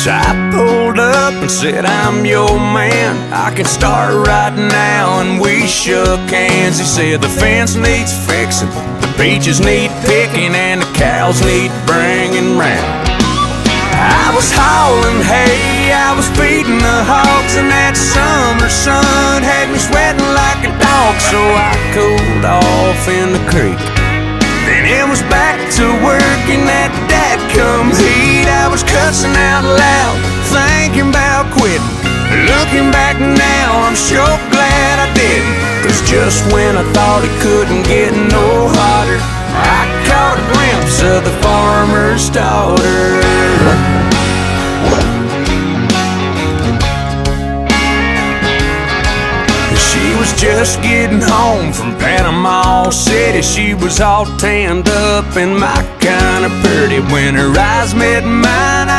So I pulled up and said, I'm your man, I can start right now. And we shook hands. He said the fence needs fixing, the peaches need picking, and the cows need bringing round. I was hauling hay, I was feeding the hogs, and that summer sun had me sweating like a dog. So I cooled off in the creek, then it was back to work in that dadcomes heat. I was cussing out loud, thinking about quitting. Looking back now, I'm sure glad I didn't, 'cause just when I thought it couldn't get no hotter, I caught a glimpse of the farmer's daughter. She was just getting home from Panama City. She was all tanned up and my kind of pretty. When her eyes met mine,